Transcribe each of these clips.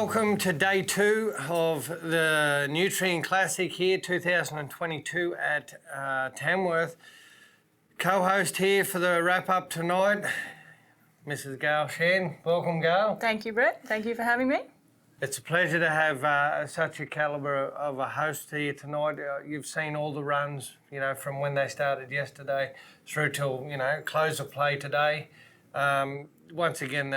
welcome to day 2 of the Nutrien Classic here, 2022 at Tamworth. Co-host here for the wrap-up tonight, Mrs. Gayle Shann. Welcome, Gayle. Thank you, Brett. Thank you for having me. It's a pleasure to have such a calibre of a host here tonight. You've seen all the runs, you know, from when they started yesterday through till, you know, close of play today. Once again,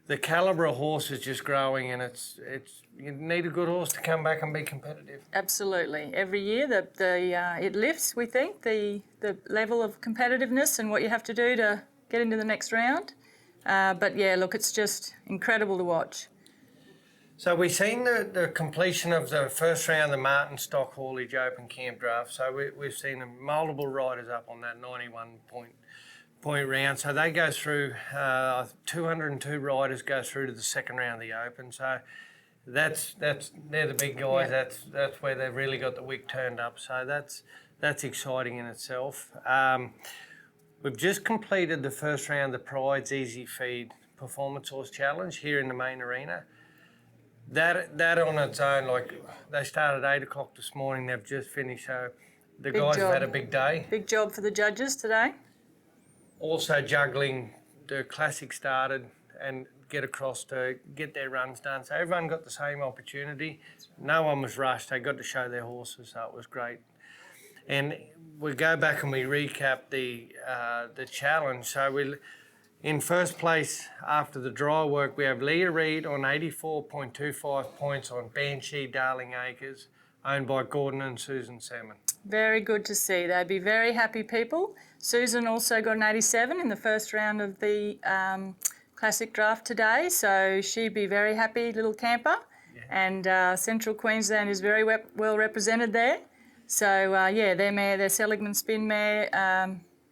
the calibre of horse is just growing, and it's you need a good horse to come back and be competitive. Absolutely. Every year it lifts, we think, the level of competitiveness and what you have to do to get into the next round. But yeah, look, it's just incredible to watch. So we've seen the completion of the first round of the Martins Open Campdraft. So we've seen multiple riders up on that 91-point round. So they go through, 202 riders go through to the second round of the Open. So they're the big guys. Yeah. That's where they've really got the wick turned up. So that's exciting in itself. We've just completed the first round of the Pryde's EasiFeed Performance Horse Challenge here in the main arena. That on its own, like, they started at 8 o'clock this morning. They've just finished. So the guys have had a big day. Big job for the judges today. Also juggling the classic started and get across to get their runs done. So everyone got the same opportunity. No one was rushed. They got to show their horses, so it was great. And we go back and we recap the challenge. So in first place after the dry work, we have Leah Reid on 84.25 points on Banshee Darling Acres, owned by Gordon and Susan Salmon. Very good to see. They'd be very happy people. Susan also got an 87 in the first round of the Classic Draft today, so she'd be very happy, little camper. Yeah. And Central Queensland is very well represented there. So yeah, their Seligman Spin mare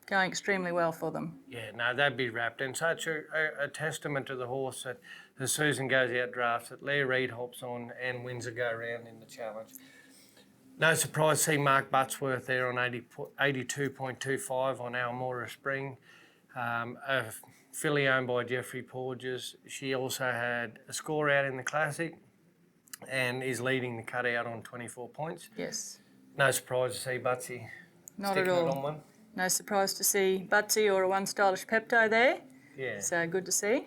going extremely well for them. Yeah, no, they'd be wrapped. And such a testament to the horse that the Susan goes out drafts, that Leah Reid hops on and wins a go-round in the challenge. No surprise to see Mark Buttsworth there on 82.25 on Almora Spring. A filly owned by Jeffrey Porges. She also had a score out in the Classic and is leading the cutout on 24 points. Yes. No surprise to see Butsy Not sticking at all. it on one. No surprise to see Butsy or a One Stylish Pepto there. Yeah. So good to see.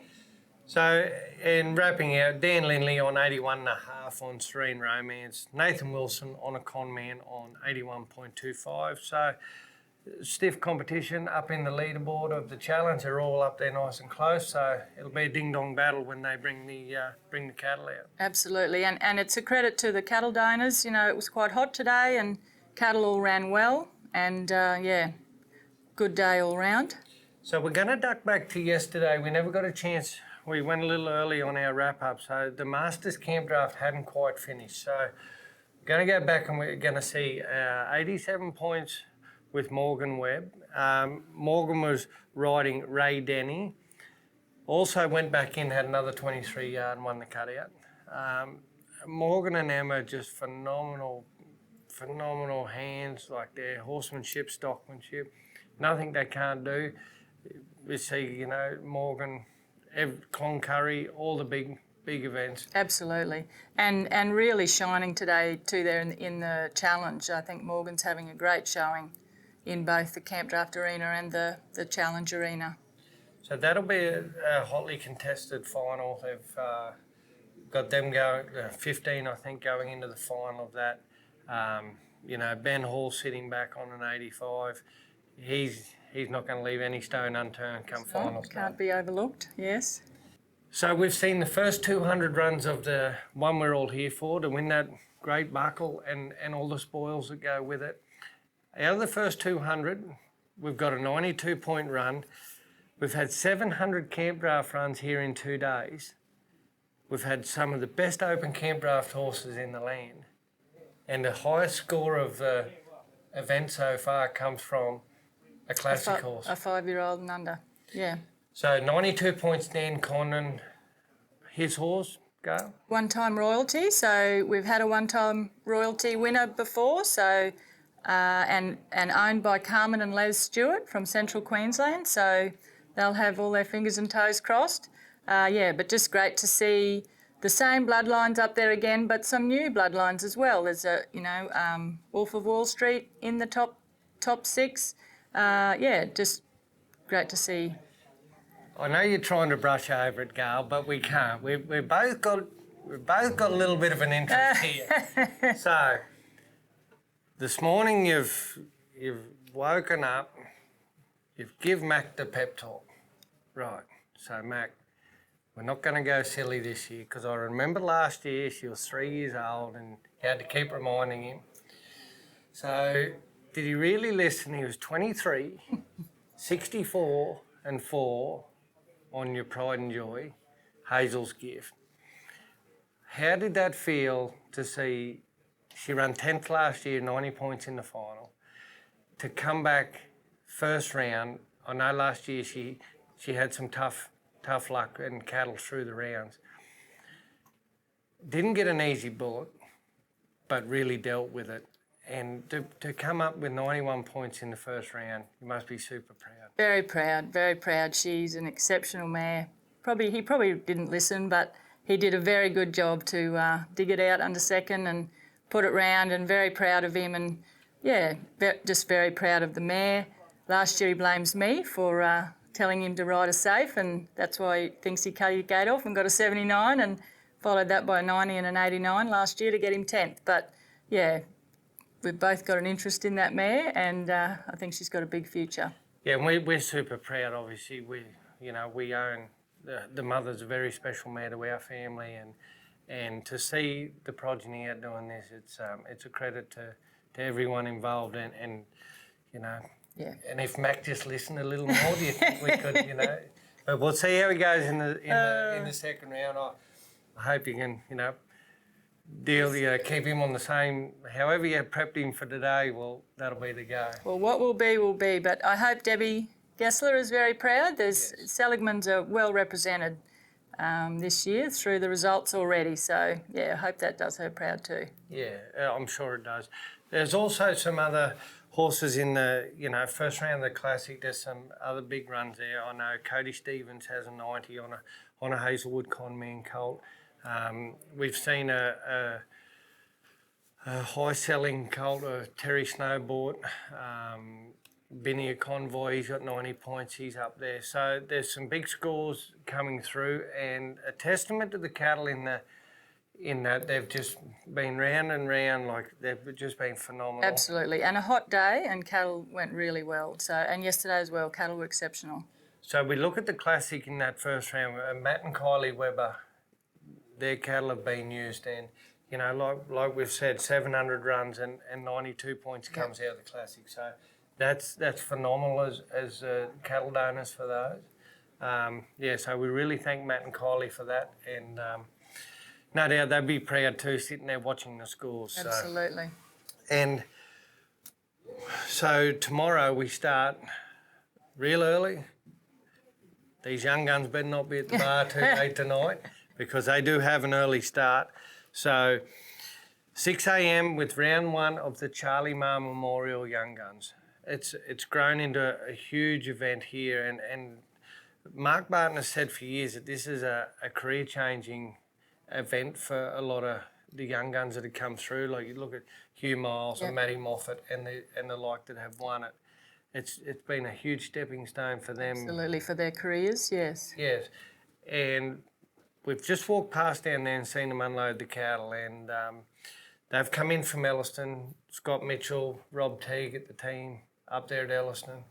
So, in wrapping out, Dan Lindley on 81.5 on Serene Romance. Nathan Wilson on a Conman on 81.25. So, stiff competition up in the leaderboard of the challenge. They're all up there nice and close. So, it'll be a ding-dong battle when they bring the cattle out. Absolutely. And it's a credit to the cattle donors. You know, it was quite hot today and cattle all ran well. And, yeah, good day all round. So, we're going to duck back to yesterday. We never got a chance. We went a little early on our wrap-up, so the Masters Campdraft hadn't quite finished. So we're going to go back and we're going to see 87 points with Morgan Webb. Morgan was riding Ray Denny. Also went back in, had another 23 yard and won the cutout. Morgan and Emma are just phenomenal hands, like their horsemanship, stockmanship. Nothing they can't do. We see, you know, Morgan, Cloncurry, all the big events. Absolutely, and really shining today too there in the challenge. I think Morgan's having a great showing in both the Campdraft Arena and the Challenge Arena. So that'll be a hotly contested final. They've got them going, 15 I think, going into the final of that. You know, Ben Hall sitting back on an 85. He's not going to leave any stone unturned come finals. Can't be overlooked, yes. So we've seen the first 200 runs of the one we're all here for, to win that great buckle and all the spoils that go with it. Out of the first 200, we've got a 92-point run. We've had 700 Campdraft runs here in 2 days. We've had some of the best open Campdraft horses in the land. And the highest score of the event so far comes from a classic horse. A 5-year-old and under, yeah. So 92 points, Dan Condon. His horse, go? One-time royalty. So we've had a one-time royalty winner before. So and owned by Carmen and Les Stewart from Central Queensland. So they'll have all their fingers and toes crossed. But just great to see the same bloodlines up there again, but some new bloodlines as well. There's Wolf of Wall Street in the top 6. Just great to see. I know you're trying to brush over it, Gail, but we can't. We've both got a little bit of an interest here. So this morning you've woken up, you've give Mac the pep talk, right? So Mac, we're not going to go silly this year because I remember last year she was 3 years old and you had to keep reminding him. So did he really listen? He was 23, 64 and 4 on your Pride and Joy, Hazel's gift. How did that feel to see she ran 10th last year, 90 points in the final, to come back first round? I know last year she had some tough luck and cattle through the rounds. Didn't get an easy bullet, but really dealt with it. And to come up with 91 points in the first round, you must be super proud. Very proud, very proud. She's an exceptional mare. He probably didn't listen, but he did a very good job to dig it out under second and put it round, and very proud of him. And just very proud of the mare. Last year he blames me for telling him to ride a safe, and that's why he thinks he cut his gate off and got a 79, and followed that by a 90 and an 89 last year to get him 10th. But we've both got an interest in that mare, and I think she's got a big future. Yeah, and we're super proud. Obviously, we own the mother's a very special mare to our family, and to see the progeny out doing this, it's a credit to everyone involved, and you know. Yeah. And if Mac just listened a little more, do you think we could, But we'll see how he goes in the second round. I hope you can, keep him on the same. However you prepped him for today, well, that'll be the go. Well, what will be will be. But I hope Debbie Gessler is very proud. Seligmans are well represented this year through the results already. So I hope that does her proud too. Yeah, I'm sure it does. There's also some other horses in the, first round of the Classic. There's some other big runs there. I know Cody Stevens has a 90 on a Hazelwood Conman colt. We've seen a high-selling colt, Terry Snowbort, Binia Convoy. He's got 90 points. He's up there. So there's some big scores coming through, and a testament to the cattle in that they've just been round and round, like they've just been phenomenal. Absolutely, and a hot day, and cattle went really well. So, and yesterday as well, cattle were exceptional. So we look at the Classic in that first round. Matt and Kylie Webber, their cattle have been used, and like we've said, 700 runs and 92 points comes out of the Classic. So that's phenomenal as cattle donors for those. So we really thank Matt and Kylie for that, and. No doubt they'd be proud too, sitting there watching the scores. Absolutely. And so tomorrow we start real early. These young guns better not be at the bar too late tonight, because they do have an early start. So 6 a.m. with round 1 of the Charlie Marr Memorial Young Guns. It's grown into a huge event here, and Mark Barton has said for years that this is a career-changing event for a lot of the young guns that have come through. Like you look at Hugh Miles and Matty Moffat and the like that have won it. It's been a huge stepping stone for them. Absolutely, for their careers, yes. Yes, and we've just walked past down there and seen them unload the cattle, and they've come in from Elliston. Scott Mitchell, Rob Teague at the team up there at Elliston.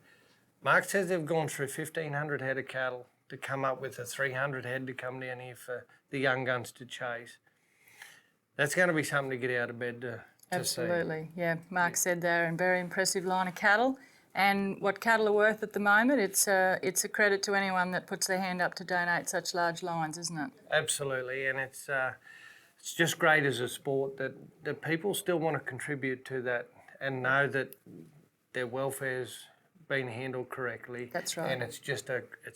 Mark says they've gone through 1,500 head of cattle to come up with a 300 head to come down here for the young guns to chase. That's going to be something to get out of bed to Absolutely, yeah. Mark said they're a very impressive line of cattle, and what cattle are worth at the moment, it's a credit to anyone that puts their hand up to donate such large lines, isn't it? Absolutely, and it's just great as a sport that people still want to contribute to that and know that their welfare's been handled correctly. That's right. And it's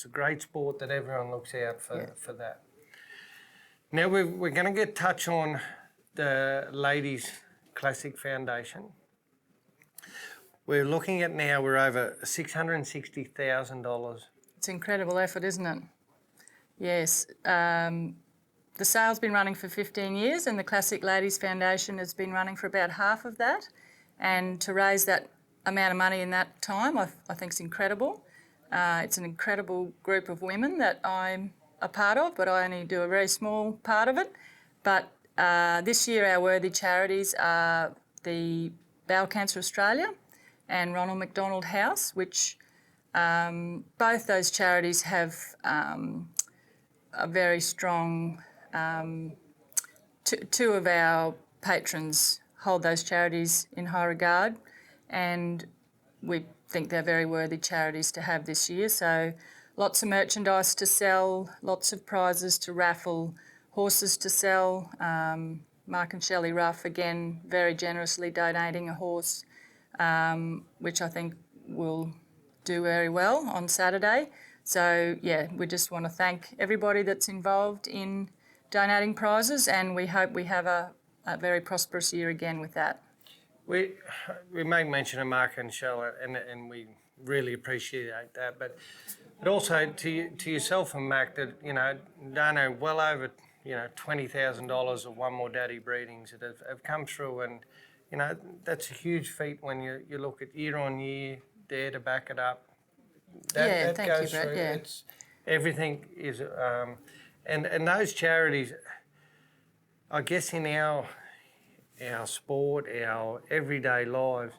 a great sport that everyone looks out for that. Now we're going to touch on the Ladies Classic Foundation. We're looking at now, we're over $660,000. It's incredible effort, isn't it? Yes. The sale's been running for 15 years and the Classic Ladies Foundation has been running for about half of that. And to raise that amount of money in that time, I think is incredible. It's an incredible group of women that I'm a part of, but I only do a very small part of it. But this year our worthy charities are the Bowel Cancer Australia and Ronald McDonald House, which both those charities have a very strong... two of our patrons hold those charities in high regard, and we think they're very worthy charities to have this year. So lots of merchandise to sell, lots of prizes to raffle, horses to sell. Mark and Shelley Ruff, again, very generously donating a horse, which I think will do very well on Saturday. So, yeah, we just want to thank everybody that's involved in donating prizes, and we hope we have a very prosperous year again with that. We make mention of Mark and Shell, and we really appreciate that. But also to yourself and Mac, that donate well over $20,000 of One More Daddy breedings that have come through, and that's a huge feat when you look at year on year there to back it up. That thank goes you, Brett. through. Yeah. It's everything is, and those charities, I guess, in our sport, our everyday lives,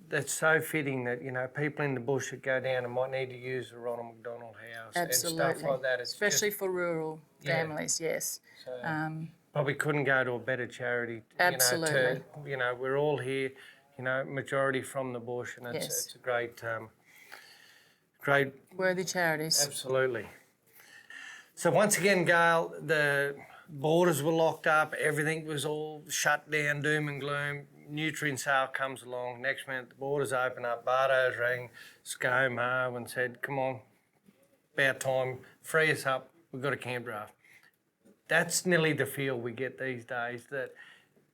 that's so fitting that people in the bush that go down and might need to use the Ronald McDonald House Absolutely. and stuff like that. It's especially for rural families. Yes. So probably couldn't go to a better charity. Absolutely. We're all here. Majority from the bush, and it's a great. Great. Worthy charities. Absolutely. So once again, Gayle, the borders were locked up, everything was all shut down, doom and gloom. Nutrien sale comes along, next minute the borders open up, Bardo's rang ScoMo and said, come on, about time, free us up, we've got a Campdraft. That's nearly the feel we get these days, that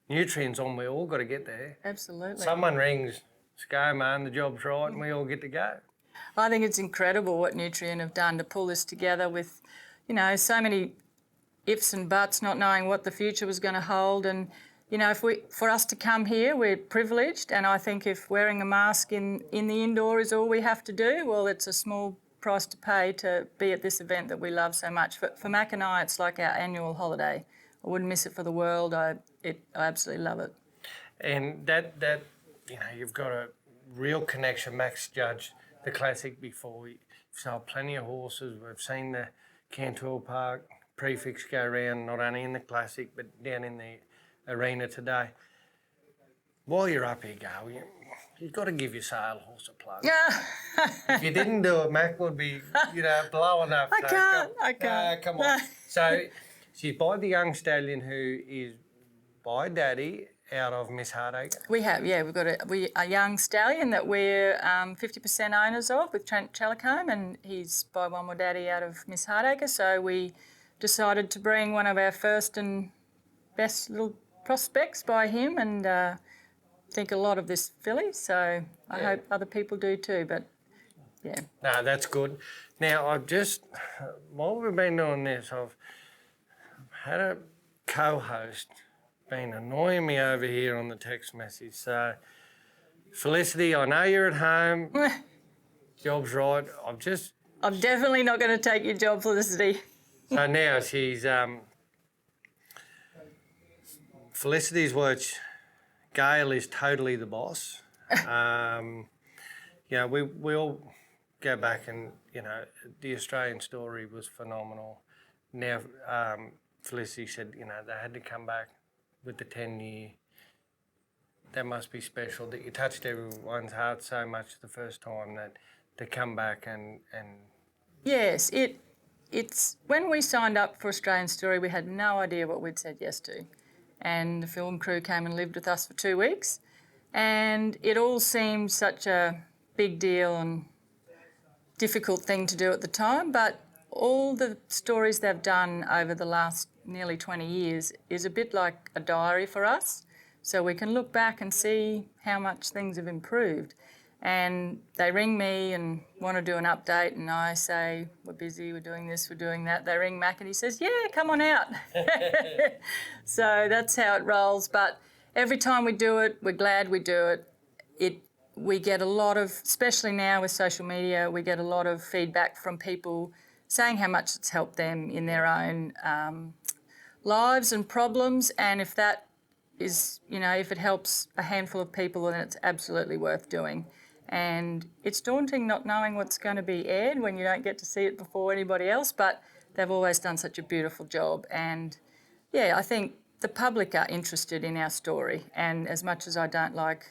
Nutrien's on, we all got to get there. Absolutely. Someone rings ScoMo and the job's right and we all get to go. I think it's incredible what Nutrien have done to pull this together with, so many ifs and buts, not knowing what the future was going to hold. And, for us to come here, we're privileged. And I think if wearing a mask in the indoor is all we have to do, well, it's a small price to pay to be at this event that we love so much. For Mac and I, it's like our annual holiday. I wouldn't miss it for the world. I absolutely love it. And that you've got a real connection. Max judged the Classic before. We've sold plenty of horses. We've seen the Cantor Park prefix go around, not only in the Classic, but down in the arena today. While you're up here, Gayle, you've got to give your sale horse a plug. Yeah. If you didn't do it, Mac would be, blowing up. I can't. Come on. So she's by the young stallion who is by Daddy out of Miss Hardacre. We have, we've got a young stallion that we're 50% owners of with Trent Telecom, and he's by One More Daddy out of Miss Hardacre. So we decided to bring one of our first and best little prospects by him, and think a lot of this filly. So I hope other people do too. But yeah. No, that's good. Now I've just, while we've been doing this, I've had a co-host been annoying me over here on the text message. So, Felicity, I know you're at home. Job's right. I'm definitely not going to take your job, Felicity. So now she's Felicity's words. Gayle is totally the boss. We all go back and the Australian story was phenomenal. Now Felicity said they had to come back with the 10-year. That must be special, that you touched everyone's heart so much the first time, that to come back and... Yes, it's when we signed up for Australian Story, we had no idea what we'd said yes to. And the film crew came and lived with us for 2 weeks, and it all seemed such a big deal and difficult thing to do at the time, but all the stories they've done over the last nearly 20 years is a bit like a diary for us. So we can look back and see how much things have improved. and they ring me and want to do an update, and I say, we're busy, we're doing this, we're doing that. They ring Mac and he says, yeah, come on out. So that's how it rolls. But every time we do it, we're glad we do it. We get a lot of, especially now with social media, we get a lot of feedback from people saying how much it's helped them in their own lives and problems. And if that is, if it helps a handful of people, then it's absolutely worth doing. And it's daunting not knowing what's going to be aired when you don't get to see it before anybody else, but they've always done such a beautiful job. And yeah, I think the public are interested in our story. And as much as I don't like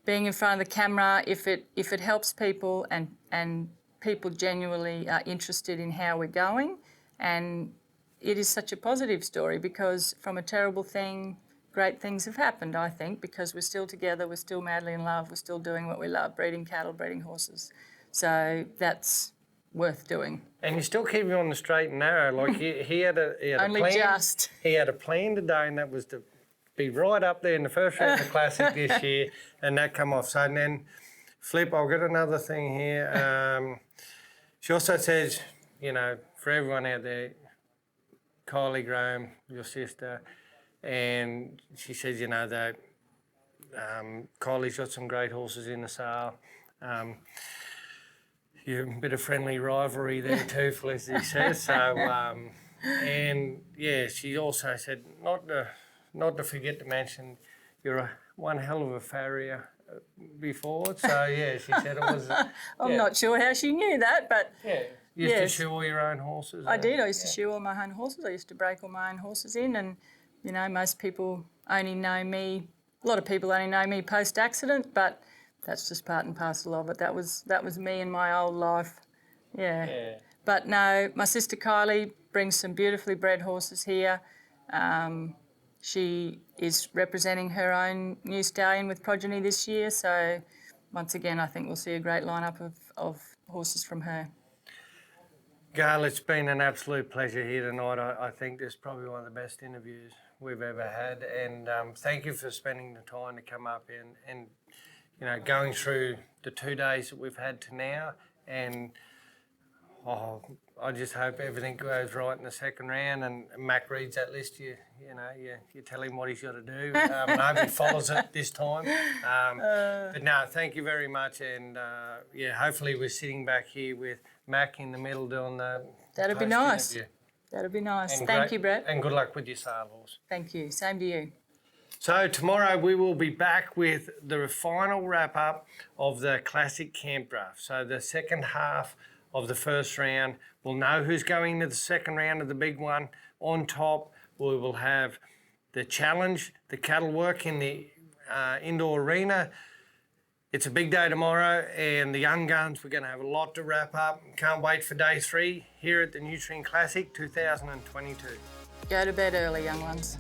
being in front of the camera, if it helps people and people genuinely are interested in how we're going, and it is such a positive story, because from a terrible thing, great things have happened, I think, because we're still together, we're still madly in love, we're still doing what we love, breeding cattle, breeding horses. So that's worth doing. And you still keep him on the straight and narrow. Like he had a Only plan. just. He had a plan today, and that was to be right up there in the first round of the Classic this year, and that come off. So and then, Flip, I've got another thing here. She also says, for everyone out there, Kylie Graham, your sister, and she says, that Kylie's got some great horses in the sale. A bit of friendly rivalry there too, Felicity says. So, and yeah, she also said not to forget to mention you're one hell of a farrier before. So yeah, she said it was. I'm not sure how she knew that, but yeah. You used to shoe all your own horses? I did. I used to shoe all my own horses. I used to break all my own horses in, and most people only know me. A lot of people only know me post-accident, but that's just part and parcel of it. That was me in my old life. Yeah. But no, my sister Kylie brings some beautifully bred horses here. She is representing her own new stallion with progeny this year. So once again, I think we'll see a great lineup of horses from her. Gayle, it's been an absolute pleasure here tonight. I think this is probably one of the best interviews we've ever had, and thank you for spending the time to come up and going through the 2 days that we've had to now, and I just hope everything goes right in the second round, and Mac reads that list. You tell him what he's got to do. And I hope he follows it this time. But no, thank you very much, and hopefully we're sitting back here with Mac in the middle doing the. That'd be nice. That'd be nice. Thank you, Brett. And good luck with your sale horse. Thank you. Same to you. So tomorrow we will be back with the final wrap up of the Classic Campdraft. So the second half of the first round, we'll know who's going to the second round of the big one. On top, we will have the challenge, the cattle work in the indoor arena. It's a big day tomorrow, and the young guns, we're going to have a lot to wrap up. Can't wait for day 3 here at the Nutrien Classic 2022. Go to bed early, young ones.